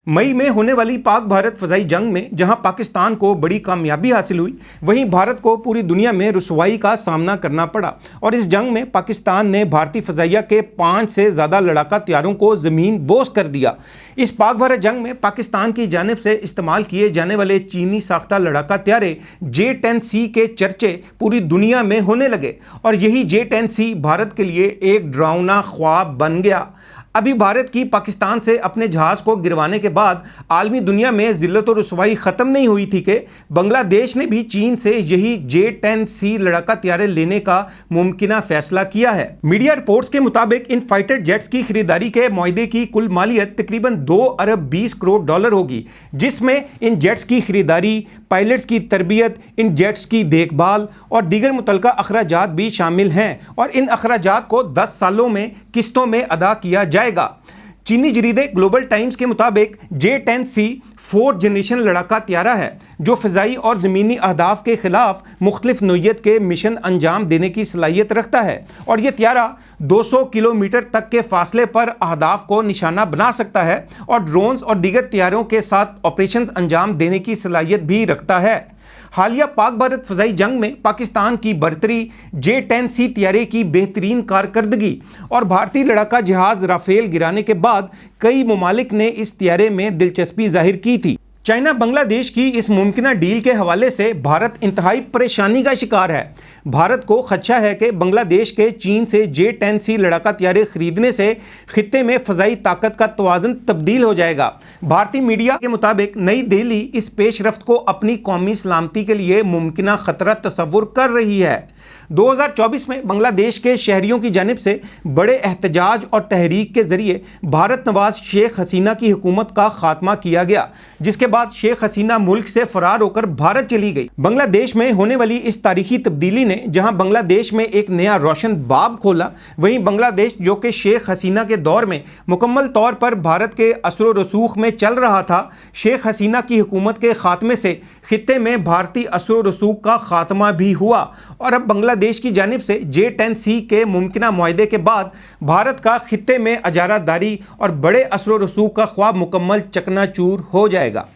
मई में होने वाली पाक भारत फ़ज़ाई जंग में जहां पाकिस्तान को बड़ी कामयाबी हासिल हुई, वहीं भारत को पूरी दुनिया में रुसवाई का सामना करना पड़ा। और इस जंग में पाकिस्तान ने भारतीय फ़ज़ाइया के 5 से ज़्यादा लड़ाका तैयारों को ज़मीन बोस कर दिया। इस पाक भारत जंग में पाकिस्तान की जानिब से इस्तेमाल किए जाने वाले चीनी साख्ता लड़ाका तैयारे J-10C के चर्चे पूरी दुनिया में होने लगे और यही J-10C भारत के लिए एक डरावना ख्वाब बन गया। अभी भारत की पाकिस्तान से अपने जहाज़ को गिरवाने के बाद आलमी दुनिया में ज़िल्लत और रुसवाई ख़त्म नहीं हुई थी कि बांग्लादेश ने भी चीन से यही J-10C लड़ाका तैयारे लेने का मुमकिना फैसला किया है। मीडिया रिपोर्ट्स के मुताबिक इन फाइटर जेट्स की खरीदारी के मुआहदे की कुल मालियत तकरीबन 2 अरब 20 करोड़ डॉलर होगी, जिसमें इन जेट्स की खरीदारी, पायलट्स की तरबियत, इन जेट्स की देखभाल और दीगर मुतल्लका अखराजात भी शामिल हैं और इन अखराजात को 10 सालों में किस्तों में अदा किया जाएगा। चीनी जरीदे ग्लोबल टाइम्स के मुताबिक J-10C 4th जनरेशन लड़ाका तैयारा है जो फ़िज़ाई और ज़मीनी अहदाफ के खिलाफ मुख्तलिफ नौइयत के मिशन अंजाम देने की सलाहियत रखता है और यह तैयारा 200 किलोमीटर तक के फासले पर अहदाफ को निशाना बना सकता है और ड्रोन्स और दीगर तैयारों के साथ ऑपरेशन अंजाम देने की सलाहियत भी रखता है। हालिया पाक भारत फ़ज़ाई जंग में पाकिस्तान की बरतरी, J-10C तैयारे की बेहतरीन कारकर्दगी और भारतीय लड़ाका जहाज़ राफेल गिराने के बाद कई ममालिक ने इस तैयारे में दिलचस्पी जाहिर की थी। चाइना बांग्लादेश की इस मुमकिना डील के हवाले से भारत इंतहाई परेशानी का शिकार है। भारत को खदशा है कि बांग्लादेश के चीन से J-10C लड़ाका तैयारे खरीदने से खित्ते में फ़ज़ाई ताकत का तवाज़ुन तब्दील हो जाएगा। भारतीय मीडिया के मुताबिक नई दिल्ली इस पेशरफ्त को अपनी कौमी सलामती के लिए मुमकिना ख़तरा तस्वुर कर रही है। 2024 में बांग्लादेश के शहरियों की जानिब से बड़े एहतजाज और तहरीक के ज़रिए भारत नवाज शेख हसीना की हुकूमत का खात्मा किया गया, जिसके बाद शेख हसीना मुल्क से फरार होकर भारत चली गई। बांग्लादेश में होने वाली इस तारीखी तब्दीली ने जहां बांग्लादेश में एक नया रोशन बाब खोला, वहीं बांग्लादेश जो कि शेख हसीना के दौर में मुकम्मल तौर पर भारत के असर रसूख में चल रहा था, शेख हसीना की हुकूमत के खात्मे से खित्ते में भारतीय असर रसूख का खात्मा भी हुआ और अब बांग्लादेश की जानिब से J-10C के मुमकिना मुआहदे के बाद भारत का खित्ते में अजारादारी और बड़े असर रसूख का ख्वाब मुकम्मल चकनाचूर हो जाएगा।